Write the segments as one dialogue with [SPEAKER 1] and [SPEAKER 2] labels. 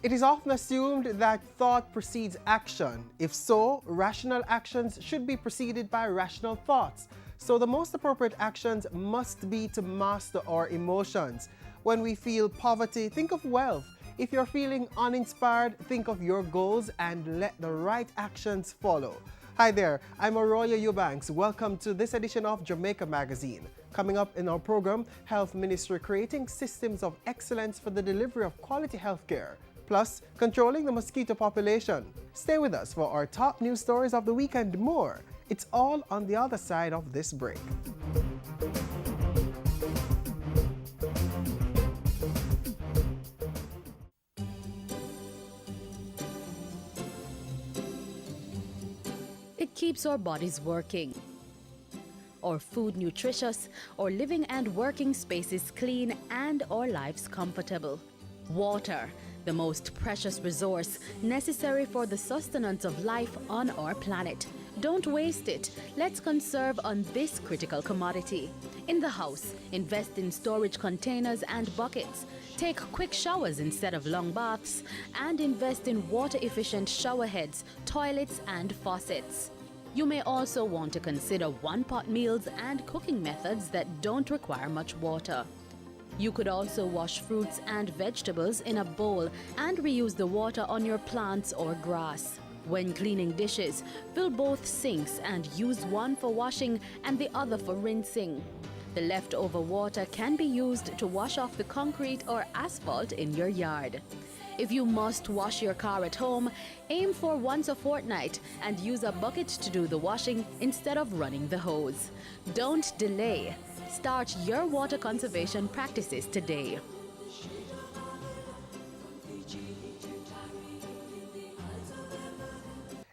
[SPEAKER 1] It is often assumed that thought precedes action. If so, rational actions should be preceded by rational thoughts. So the most appropriate actions must be to master our emotions. When we feel poverty, think of wealth. If you're feeling uninspired, think of your goals and let the right actions follow. Hi there, I'm Arroyo Eubanks. Welcome to this edition of Jamaica Magazine. Coming up in our program, Health Ministry creating systems of excellence for the delivery of quality healthcare, plus controlling the mosquito population. Stay with us for our top news stories of the week and more. It's all on the other side of this break.
[SPEAKER 2] It keeps our bodies working, our food nutritious, our living and working spaces clean, and our lives comfortable. Water, the most precious resource necessary for the sustenance of life on our planet. Don't waste it. Let's conserve on this critical commodity. In the house, invest in storage containers and buckets. Take quick showers instead of long baths, and invest in water-efficient shower heads, toilets, and faucets. You may also want to consider one-pot meals and cooking methods that don't require much water. You could also wash fruits and vegetables in a bowl and reuse the water on your plants or grass. When cleaning dishes, fill both sinks and use one for washing and the other for rinsing. The leftover water can be used to wash off the concrete or asphalt in your yard. If you must wash your car at home, aim for once a fortnight and use a bucket to do the washing instead of running the hose. Don't delay. Start your water conservation practices today.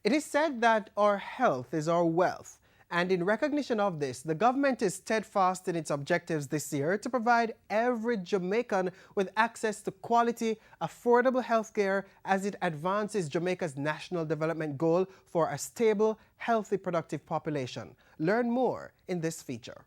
[SPEAKER 1] It is said that our health is our wealth. And in recognition of this, the government is steadfast in its objectives this year to provide every Jamaican with access to quality, affordable healthcare as it advances Jamaica's national development goal for a stable, healthy, productive population. Learn more in this feature.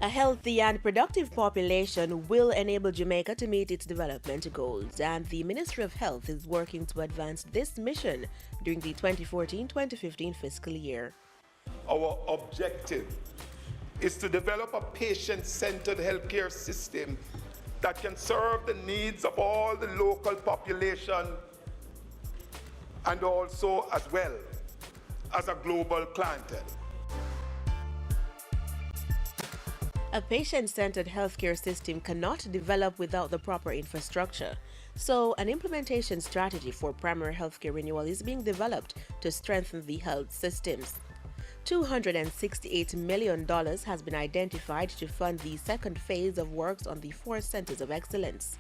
[SPEAKER 3] A healthy and productive population will enable Jamaica to meet its development goals, and the Ministry of Health is working to advance this mission during the 2014-2015 fiscal year.
[SPEAKER 4] Our objective is to develop a patient-centered healthcare system that can serve the needs of all the local population and also as well as a global clientele.
[SPEAKER 3] A patient-centered healthcare system cannot develop without the proper infrastructure. So, an implementation strategy for primary healthcare renewal is being developed to strengthen the health systems. $268 million has been identified to fund the second phase of works on the 4 centers of excellence.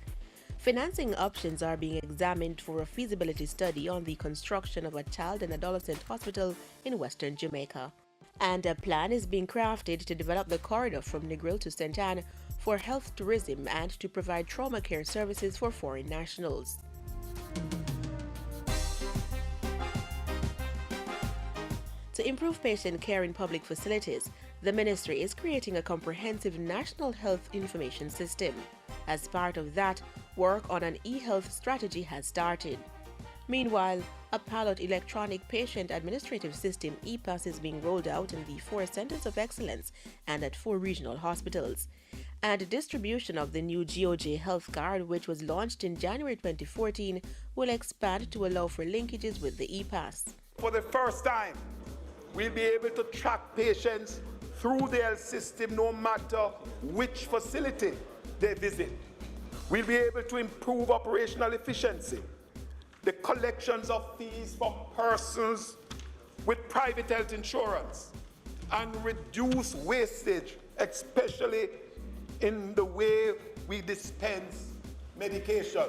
[SPEAKER 3] Financing options are being examined for a feasibility study on the construction of a child and adolescent hospital in Western Jamaica. And a plan is being crafted to develop the corridor from Negril to St. Anne for health tourism and to provide trauma care services for foreign nationals. To improve patient care in public facilities, the ministry is creating a comprehensive national health information system. As part of that, work on an e-health strategy has started. Meanwhile, a pilot electronic patient administrative system (EPAS) is being rolled out in the 4 centers of excellence and at 4 regional hospitals. And distribution of the new GOJ health card, which was launched in January 2014, will expand to allow for linkages with the EPAS.
[SPEAKER 4] For the first time, we'll be able to track patients through the health system no matter which facility they visit. We'll be able to improve operational efficiency, the collections of fees from persons with private health insurance, and reduce wastage, especially in the way we dispense medication.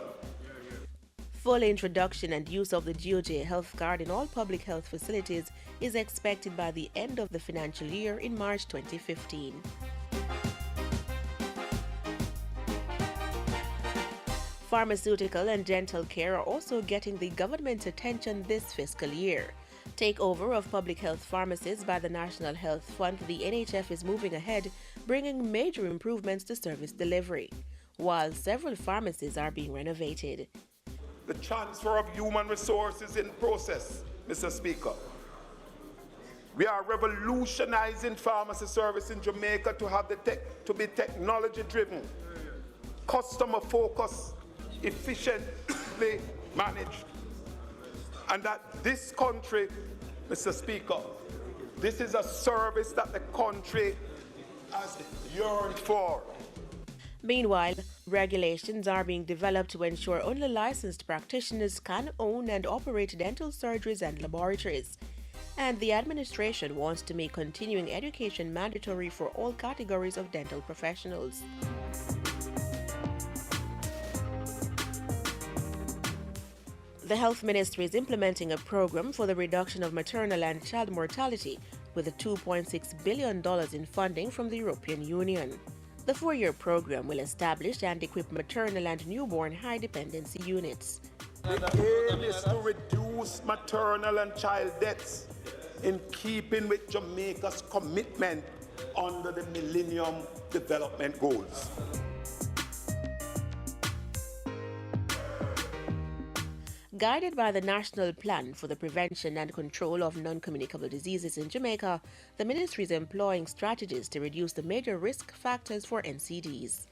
[SPEAKER 3] Full introduction and use of the GOJ health card in all public health facilities is expected by the end of the financial year in March 2015. Pharmaceutical and dental care are also getting the government's attention this fiscal year. Takeover of public health pharmacies by the National Health Fund, the NHF is moving ahead, bringing major improvements to service delivery, while several pharmacies are being renovated.
[SPEAKER 4] The transfer of human resources in process, Mr. Speaker. We are revolutionizing pharmacy service in Jamaica to have to be technology-driven, customer-focused, efficiently managed. And that this country, Mr. Speaker, this is a service that the country has yearned for.
[SPEAKER 3] Meanwhile, regulations are being developed to ensure only licensed practitioners can own and operate dental surgeries and laboratories. And the administration wants to make continuing education mandatory for all categories of dental professionals. The Health Ministry is implementing a program for the reduction of maternal and child mortality with $2.6 billion in funding from the European Union. The 4-year program will establish and equip maternal and newborn high dependency units.
[SPEAKER 4] The aim is to reduce maternal and child deaths in keeping with Jamaica's commitment under the Millennium Development Goals.
[SPEAKER 3] Guided by the National Plan for the Prevention and Control of Non-Communicable Diseases in Jamaica, the ministry is employing strategies to reduce the major risk factors for NCDs.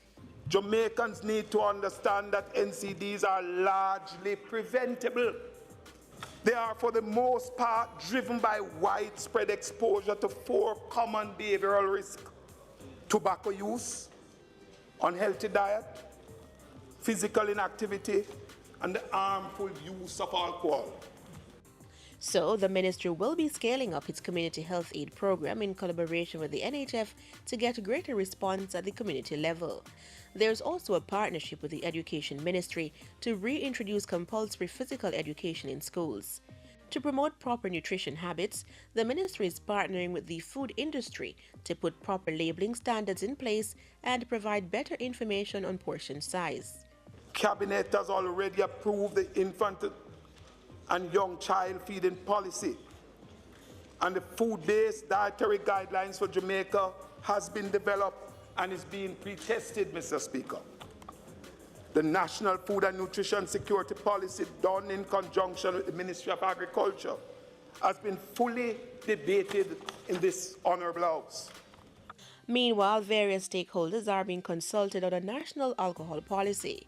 [SPEAKER 4] Jamaicans need to understand that NCDs are largely preventable. They are, for the most part, driven by widespread exposure to 4 common behavioral risks: tobacco use, unhealthy diet, physical inactivity, and the harmful use of alcohol.
[SPEAKER 3] So, the ministry will be scaling up its community health aid program in collaboration with the NHF to get greater response at the community level. There's also a partnership with the Education Ministry to reintroduce compulsory physical education in schools. To promote proper nutrition habits, the ministry is partnering with the food industry to put proper labeling standards in place and provide better information on portion size.
[SPEAKER 4] Cabinet has already approved the infant and young child feeding policy, and the food-based dietary guidelines for Jamaica has been developed and is being pre-tested, Mr. Speaker. The National Food and Nutrition Security Policy, done in conjunction with the Ministry of Agriculture, has been fully debated in this Honourable House.
[SPEAKER 3] Meanwhile, various stakeholders are being consulted on a national alcohol policy,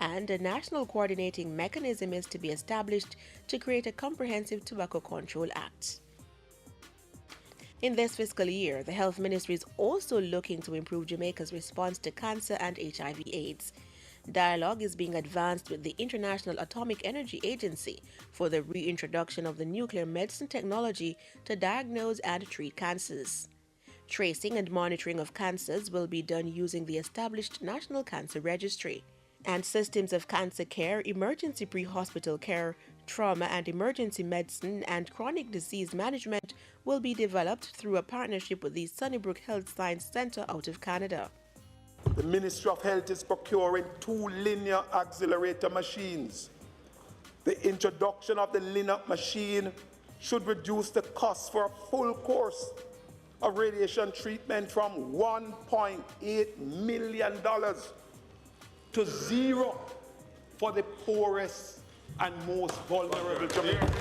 [SPEAKER 3] and a national coordinating mechanism is to be established to create a comprehensive Tobacco Control Act. In this fiscal year, the Health Ministry is also looking to improve Jamaica's response to cancer and HIV/AIDS. Dialogue is being advanced with the International Atomic Energy Agency for the reintroduction of the nuclear medicine technology to diagnose and treat cancers. Tracing and monitoring of cancers will be done using the established National Cancer Registry. And systems of cancer care, emergency pre-hospital care, trauma and emergency medicine, and chronic disease management will be developed through a partnership with the Sunnybrook Health Science Centre out of Canada.
[SPEAKER 4] The Ministry of Health is procuring 2 linear accelerator machines. The introduction of the linear machine should reduce the cost for a full course of radiation treatment from $1.8 million to $0 for the poorest and most vulnerable Jamaicans.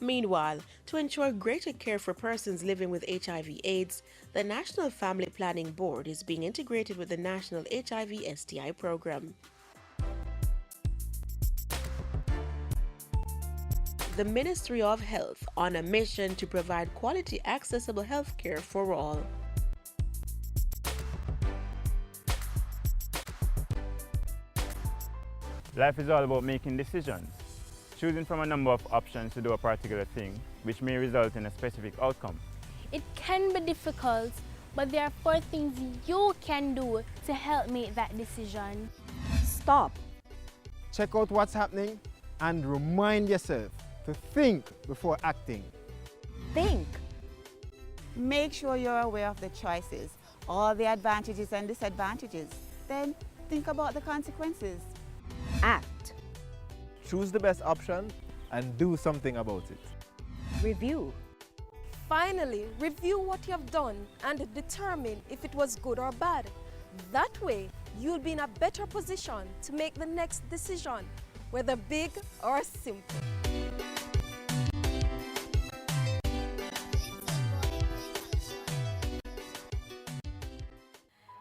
[SPEAKER 3] Meanwhile, to ensure greater care for persons living with HIV/AIDS, the National Family Planning Board is being integrated with the National HIV/STI program. The Ministry of Health on a mission to provide quality, accessible health care for all.
[SPEAKER 5] Life is all about making decisions, choosing from a number of options to do a particular thing, which may result in a specific outcome.
[SPEAKER 6] It can be difficult, but there are 4 things you can do to help make that decision.
[SPEAKER 7] Stop.
[SPEAKER 1] Check out what's happening and remind yourself to think before acting.
[SPEAKER 7] Think. Make sure you're aware of the choices, all the advantages and disadvantages. Then think about the consequences. Act.
[SPEAKER 8] Choose the best option and do something about it.
[SPEAKER 2] Review.
[SPEAKER 8] Finally, review what you have done and determine if it was good or bad. That way, you'll be in a better position to make the next decision, whether big or simple.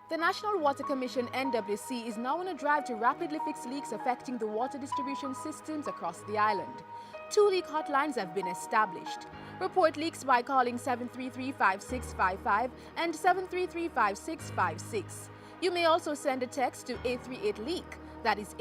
[SPEAKER 9] The National Water Commission (NWC) is now on a drive to rapidly fix leaks affecting the water distribution systems across the island. 2 leak hotlines have been established. Report leaks by calling 733-5655 and 733-5656. You may also send a text to 838-LEAK, that is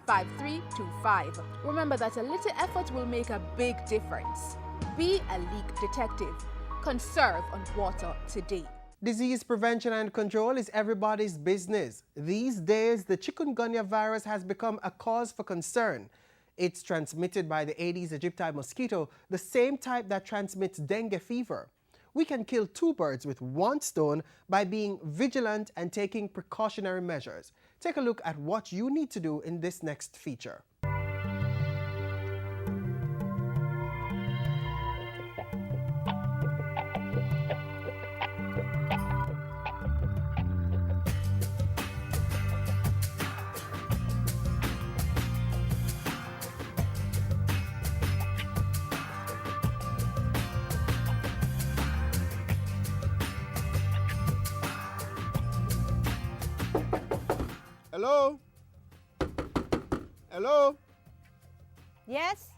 [SPEAKER 9] 838-5325. Remember that a little effort will make a big difference. Be a leak detective. Conserve on water today.
[SPEAKER 1] Disease prevention and control is everybody's business. These days, the chikungunya virus has become a cause for concern. It's transmitted by the Aedes aegypti mosquito, the same type that transmits dengue fever. We can kill 2 birds with 1 stone by being vigilant and taking precautionary measures. Take a look at what you need to do in this next feature.
[SPEAKER 10] Hello? Hello?
[SPEAKER 11] Yes?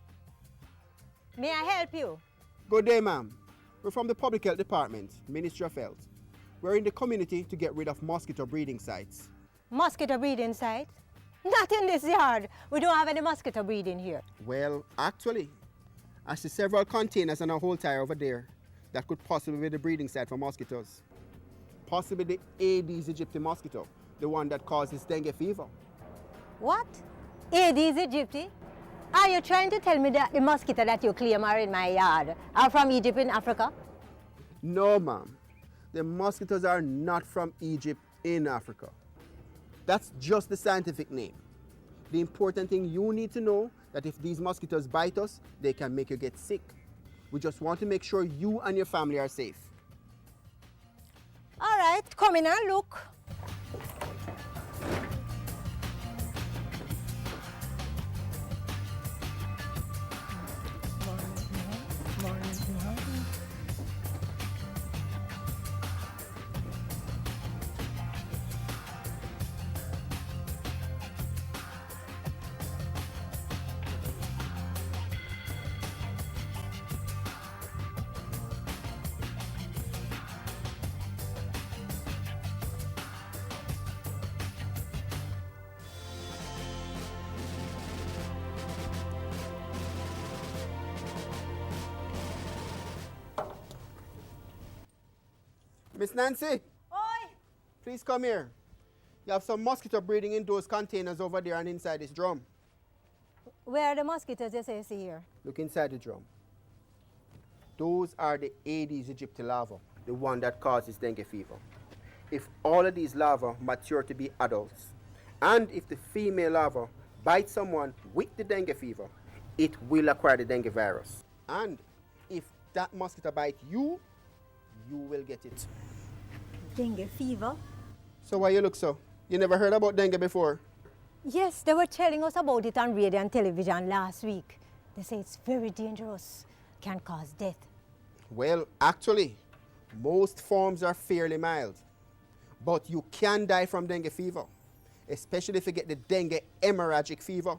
[SPEAKER 11] May I help you?
[SPEAKER 10] Good day, ma'am. We're from the Public Health Department, Ministry of Health. We're in the community to get rid of mosquito breeding sites.
[SPEAKER 11] Mosquito breeding site? Not in this yard. We don't have any mosquito breeding here.
[SPEAKER 10] Well, actually, I see several containers and a whole tire over there that could possibly be the breeding site for mosquitoes. Possibly the Aedes aegypti mosquito, the one that causes dengue fever.
[SPEAKER 11] What? Aedes aegypti? Are you trying to tell me that the mosquito that you claim are in my yard are from Egypt in Africa?
[SPEAKER 10] No, ma'am. The mosquitoes are not from Egypt in Africa. That's just the scientific name. The important thing you need to know that if these mosquitoes bite us, they can make you get sick. We just want to make sure you and your family are safe.
[SPEAKER 11] All right, come in and look.
[SPEAKER 10] Miss Nancy,
[SPEAKER 11] Oi!
[SPEAKER 10] please come here. You have some mosquito breeding in those containers over there and inside this drum.
[SPEAKER 11] Where are the mosquitoes you say you see here?
[SPEAKER 10] Look inside the drum. Those are the Aedes aegypti larvae, the one that causes dengue fever. If all of these larvae mature to be adults, and if the female larva bites someone with the dengue fever, it will acquire the dengue virus. And if that mosquito bites you, you will get it.
[SPEAKER 11] Dengue fever?
[SPEAKER 10] So why you look so? You never heard about dengue before?
[SPEAKER 11] Yes, they were telling us about it on radio and television last week. They say it's very dangerous, can cause death.
[SPEAKER 10] Well, actually, most forms are fairly mild. But you can die from dengue fever, especially if you get the dengue hemorrhagic fever.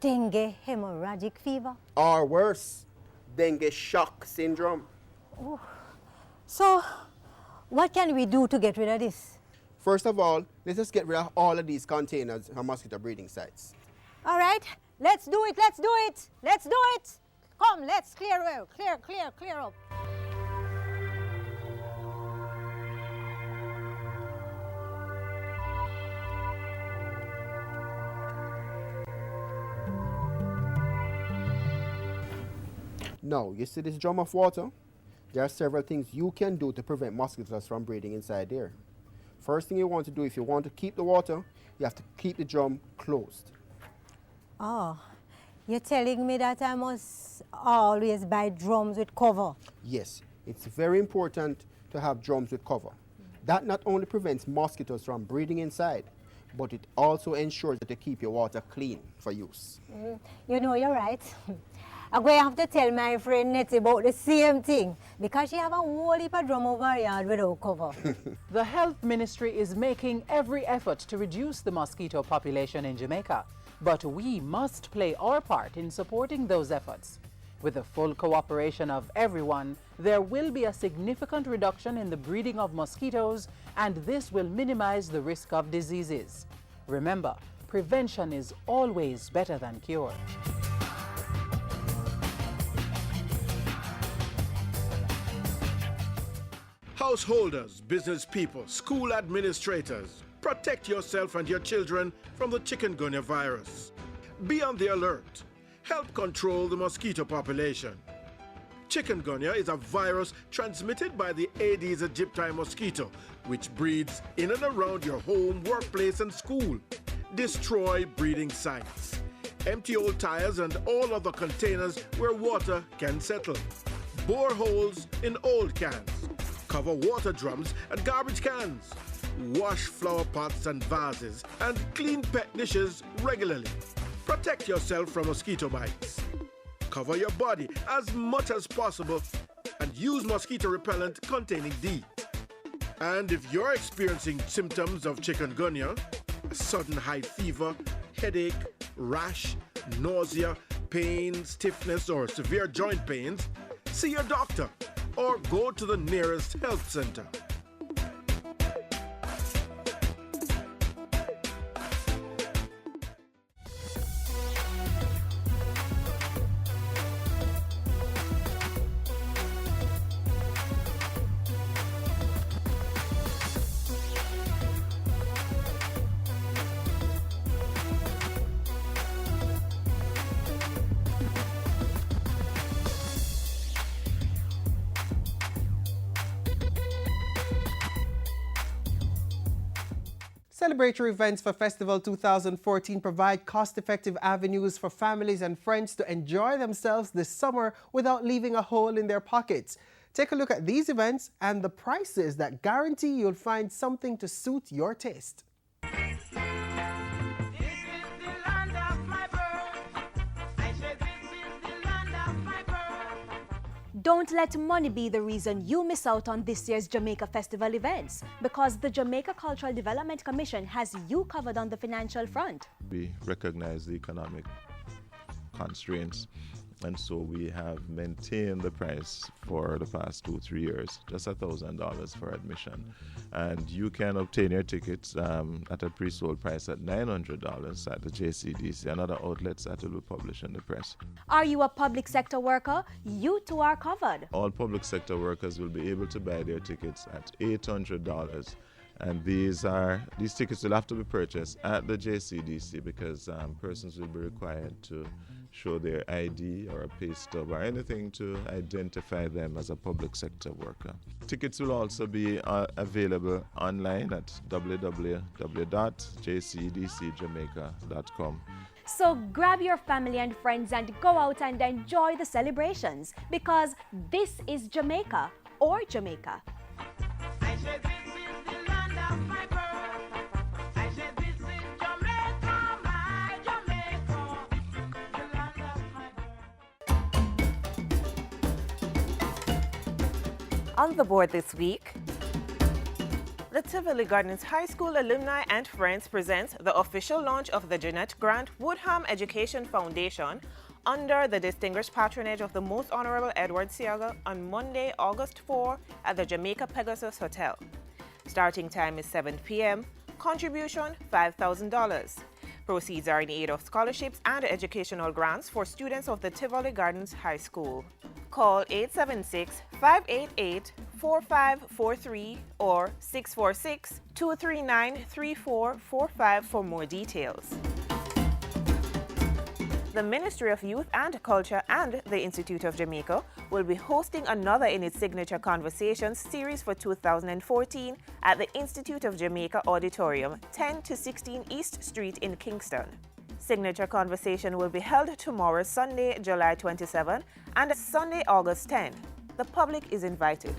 [SPEAKER 11] Dengue hemorrhagic fever?
[SPEAKER 10] Or worse, dengue shock syndrome.
[SPEAKER 11] Oh. So, what can we do to get rid of this?
[SPEAKER 10] First of all, let's just get rid of all of these containers and mosquito breeding sites.
[SPEAKER 11] All right, let's do it, let's do it, let's do it. Come, let's clear up, clear up.
[SPEAKER 10] Now, you see this drum of water? There are several things you can do to prevent mosquitoes from breeding inside there. First thing you want to do, if you want to keep the water, you have to keep the drum closed.
[SPEAKER 11] Oh, You're telling me that I must always buy drums with cover?
[SPEAKER 10] Yes, it's very important to have drums with cover. That not only prevents mosquitoes from breeding inside, but it also ensures that you keep your water clean for use.
[SPEAKER 11] You know, you're right. I'm going to have to tell my friend Nettie about the same thing because she have a whole heap of drum over her yard without cover.
[SPEAKER 12] The Health Ministry is making every effort to reduce the mosquito population in Jamaica, but we must play our part in supporting those efforts. With the full cooperation of everyone, there will be a significant reduction in the breeding of mosquitoes, and this will minimize the risk of diseases. Remember, prevention is always better than cure.
[SPEAKER 13] Householders, business people, school administrators, protect yourself and your children from the chikungunya virus. Be on the alert. Help control the mosquito population. Chikungunya is a virus transmitted by the Aedes aegypti mosquito, which breeds in and around your home, workplace, and school. Destroy breeding sites. Empty old tires and all other containers where water can settle. Bore holes in old cans. Cover water drums and garbage cans. Wash flower pots and vases and clean pet dishes regularly. Protect yourself from mosquito bites. Cover your body as much as possible and use mosquito repellent containing DEET. And if you're experiencing symptoms of chikungunya, a sudden high fever, headache, rash, nausea, pain, stiffness, or severe joint pains, see your doctor or go to the nearest health center.
[SPEAKER 1] Celebratory events for Festival 2014 provide cost-effective avenues for families and friends to enjoy themselves this summer without leaving a hole in their pockets. Take a look at these events and the prices that guarantee you'll find something to suit your taste.
[SPEAKER 14] Don't let money be the reason you miss out on this year's Jamaica Festival events, because the Jamaica Cultural Development Commission has you covered on the financial front.
[SPEAKER 15] We recognize the economic constraints, and so we have maintained the price for the past 2-3 years, just $1,000 for admission. And you can obtain your tickets at a pre-sold price at $900 at the JCDC and other outlets that will be published in the press.
[SPEAKER 14] Are you a public sector worker? You too are covered.
[SPEAKER 15] All public sector workers will be able to buy their tickets at $800. And these tickets will have to be purchased at the JCDC because persons will be required to show their ID or a pay stub or anything to identify them as a public sector worker. Tickets will also be available online at www.jcdcjamaica.com.
[SPEAKER 14] So grab your family and friends and go out and enjoy the celebrations, because this is Jamaica, or Jamaica.
[SPEAKER 16] On the board this week, the Tivoli Gardens High School alumni and friends presents the official launch of the Jeanette Grant Woodham Education Foundation under the distinguished patronage of the Most Honorable Edward Siaga on Monday, August 4 at the Jamaica Pegasus Hotel. Starting time is 7 p.m. Contribution $5,000. Proceeds are in aid of scholarships and educational grants for students of the Tivoli Gardens High School. Call 876-588-4543 or 646-239-3445 for more details. The Ministry of Youth and Culture and the Institute of Jamaica will be hosting another in its signature Conversations series for 2014 at the Institute of Jamaica Auditorium, 10 to 16 East Street in Kingston. Signature conversation will be held tomorrow, Sunday, July 27, and Sunday, August 10. The public is invited.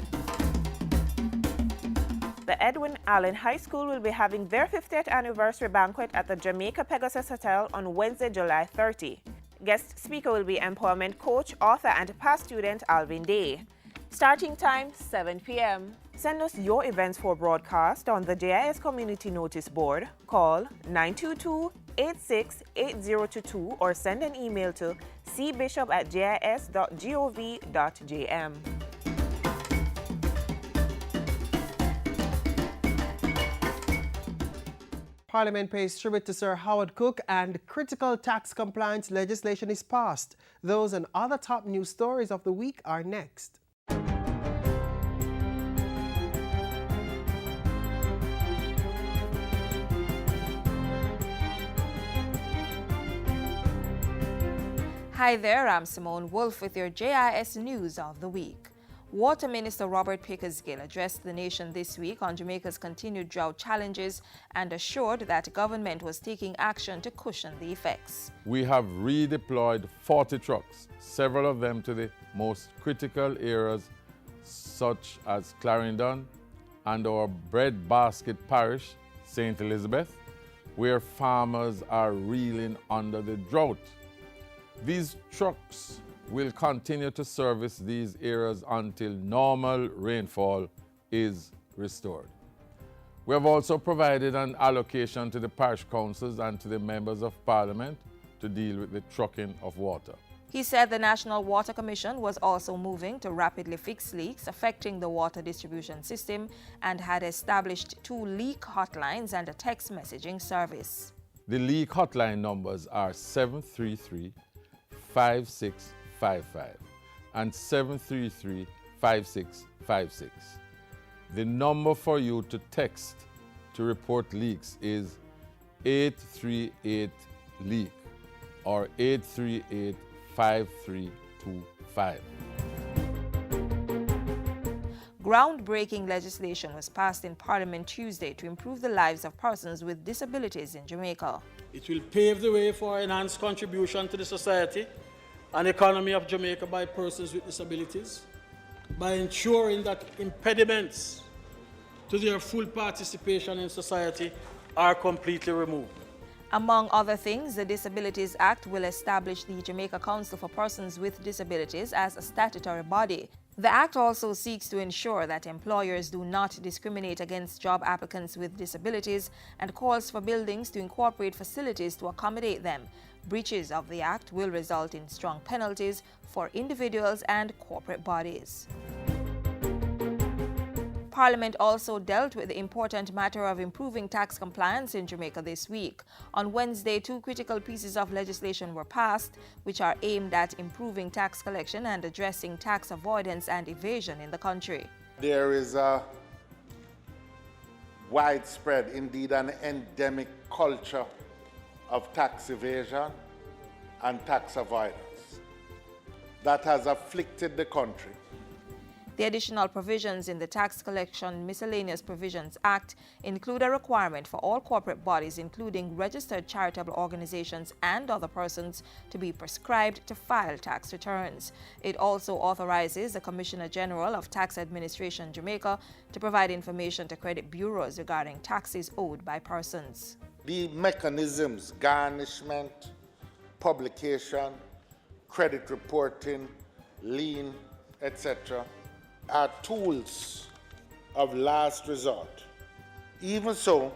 [SPEAKER 16] The Edwin Allen High School will be having their 50th anniversary banquet at the Jamaica Pegasus Hotel on Wednesday, July 30. Guest speaker will be empowerment coach, author, and past student Alvin Day. Starting time, 7 p.m. Send us your events for broadcast on the JIS Community Notice Board. Call 922-868022 or send an email to cbishop@jis.gov.jm.
[SPEAKER 1] Parliament pays tribute to Sir Howard Cook and critical tax compliance legislation is passed. Those and other top news stories of the week are next.
[SPEAKER 17] Hi there, I'm Simone Wolf with your JIS News of the Week. Water Minister Robert Pickersgill addressed the nation this week on Jamaica's continued drought challenges and assured that government was taking action to cushion the effects.
[SPEAKER 18] We have redeployed 40 trucks, several of them to the most critical areas such as Clarendon and our breadbasket parish, St. Elizabeth, where farmers are reeling under the drought. These trucks will continue to service these areas until normal rainfall is restored. We have also provided an allocation to the parish councils and to the members of parliament to deal with the trucking of water.
[SPEAKER 17] He said the National Water Commission was also moving to rapidly fix leaks affecting the water distribution system and had established 2 leak hotlines and a text messaging service.
[SPEAKER 18] The leak hotline numbers are 733-5655 and 733-5656. The number for you to text to report leaks is 838-LEAK or 838-5325.
[SPEAKER 17] Groundbreaking legislation was passed in Parliament Tuesday to improve the lives of persons with disabilities in Jamaica.
[SPEAKER 19] It will pave the way for enhanced contribution to the society and economy of Jamaica by persons with disabilities, by ensuring that impediments to their full participation in society are completely removed.
[SPEAKER 17] Among other things, the Disabilities Act will establish the Jamaica Council for Persons with Disabilities as a statutory body. The Act also seeks to ensure that employers do not discriminate against job applicants with disabilities and calls for buildings to incorporate facilities to accommodate them. Breaches of the Act will result in strong penalties for individuals and corporate bodies. Parliament also dealt with the important matter of improving tax compliance in Jamaica this week. On Wednesday, 2 critical pieces of legislation were passed, which are aimed at improving tax collection and addressing tax avoidance and evasion in the country.
[SPEAKER 20] There is a widespread, indeed an endemic culture of tax evasion and tax avoidance that has afflicted the country.
[SPEAKER 17] The additional provisions in the Tax Collection Miscellaneous Provisions Act include a requirement for all corporate bodies, including registered charitable organizations and other persons, to be prescribed to file tax returns. It also authorizes the Commissioner General of Tax Administration Jamaica to provide information to credit bureaus regarding taxes owed by persons.
[SPEAKER 20] The mechanisms, garnishment, publication, credit reporting, lien, etc., are tools of last resort. Even so,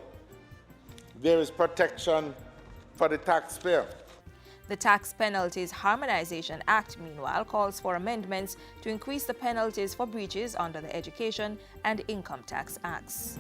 [SPEAKER 20] there is protection for the taxpayer.
[SPEAKER 17] The Tax Penalties Harmonization Act, meanwhile, calls for amendments to increase the penalties for breaches under the Education and Income Tax Acts.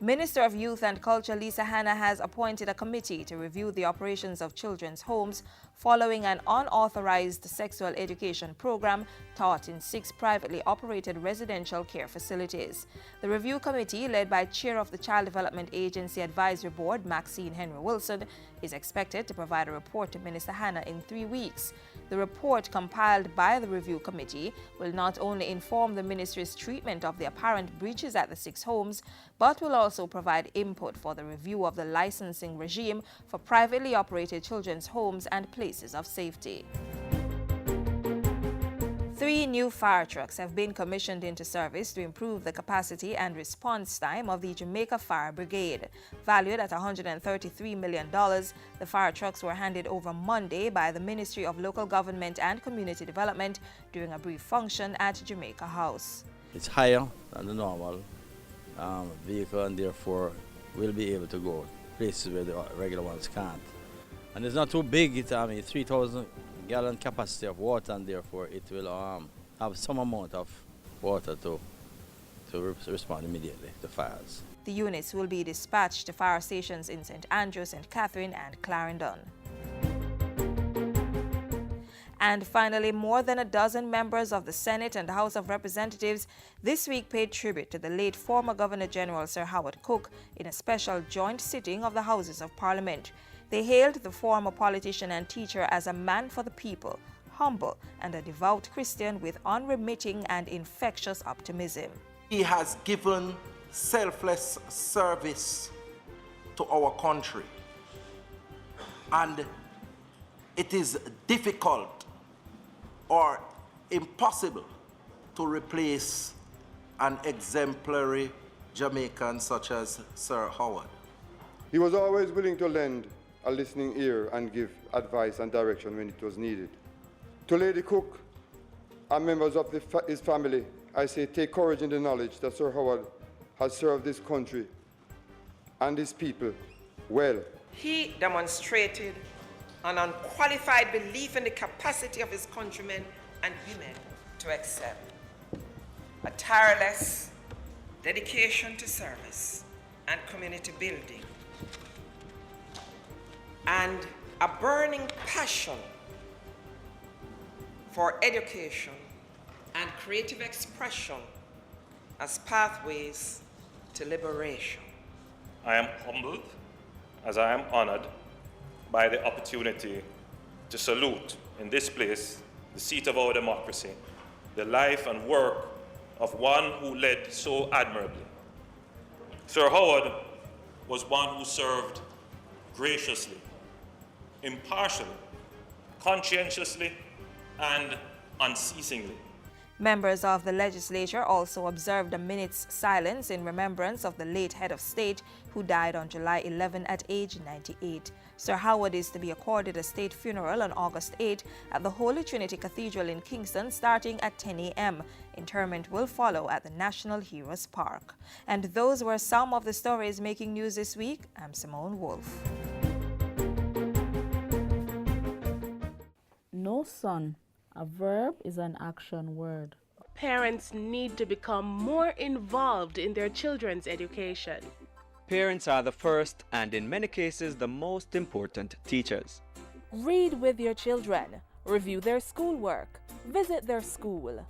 [SPEAKER 17] Minister of Youth and Culture Lisa Hanna has appointed a committee to review the operations of children's homes following an unauthorized sexual education program taught in 6 privately operated residential care facilities. The review committee, led by Chair of the Child Development Agency Advisory Board, Maxine Henry Wilson, is expected to provide a report to Minister Hanna in 3 weeks. The report compiled by the review committee will not only inform the ministry's treatment of the apparent breaches at the 6 homes, but will also also provide input for the review of the licensing regime for privately operated children's homes and places of safety. 3 new fire trucks have been commissioned into service to improve the capacity and response time of the Jamaica Fire Brigade. Valued at $133 million, the fire trucks were handed over Monday by the Ministry of Local Government and Community Development during a brief function at Jamaica House.
[SPEAKER 21] It's higher than the normal vehicle, and therefore will be able to go places where the regular ones can't. And it's not too big. It's 3,000 gallon capacity of water, and therefore it will have some amount of water to respond immediately to fires.
[SPEAKER 17] The units will be dispatched to fire stations in St. Andrew, St. Catherine and Clarendon. And finally, more than a dozen members of the Senate and House of Representatives this week paid tribute to the late former Governor General Sir Howard Cook in a special joint sitting of the Houses of Parliament. They hailed the former politician and teacher as a man for the people, humble and a devout Christian with unremitting and infectious optimism.
[SPEAKER 22] He has given selfless service to our country, and it is difficult or impossible to replace an exemplary Jamaican such as Sir Howard.
[SPEAKER 23] He was always willing to lend a listening ear and give advice and direction when it was needed. To Lady Cook and members of his family, I say take courage in the knowledge that Sir Howard has served this country and his people well.
[SPEAKER 24] He demonstrated an unqualified belief in the capacity of his countrymen and women to excel. A tireless dedication to service and community building, and a burning passion for education and creative expression as pathways to liberation.
[SPEAKER 25] I am humbled as I am honored by the opportunity to salute in this place, the seat of our democracy, the life and work of one who led so admirably. Sir Howard was one who served graciously, impartially, conscientiously, and unceasingly.
[SPEAKER 17] Members of the legislature also observed a minute's silence in remembrance of the late head of state who died on July 11 at age 98. Sir Howard is to be accorded a state funeral on August 8 at the Holy Trinity Cathedral in Kingston starting at 10 a.m. Interment will follow at the National Heroes Park. And those were some of the stories making news this week. I'm Simone Wolf.
[SPEAKER 26] No, son. A verb is an action word.
[SPEAKER 27] Parents need to become more involved in their children's education.
[SPEAKER 28] Parents are the first and in many cases the most important teachers.
[SPEAKER 8] Read with your children. Review their schoolwork. Visit their school.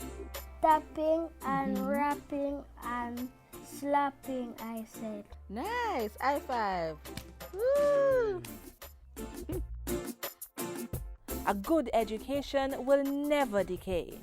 [SPEAKER 29] Tapping and rapping and slapping, I said.
[SPEAKER 26] Nice! High five! Woo!
[SPEAKER 8] A good education will never decay.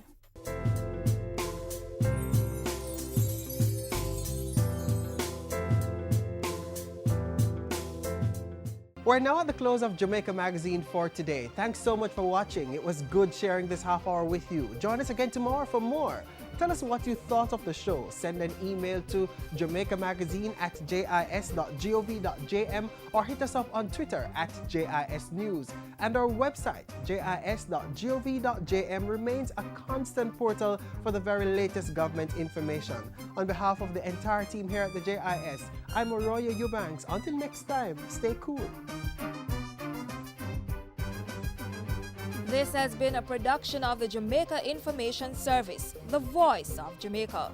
[SPEAKER 1] We're now at the close of Jamaica Magazine for today. Thanks so much for watching. It was good sharing this half hour with you. Join us again tomorrow for more. Tell us what you thought of the show. Send an email to jamaicamagazine@jis.gov.jm or hit us up on Twitter @JISNews. And our website, jis.gov.jm, remains a constant portal for the very latest government information. On behalf of the entire team here at the JIS, I'm Arroyo Eubanks. Until next time, stay cool.
[SPEAKER 17] This has been a production of the Jamaica Information Service, the voice of Jamaica.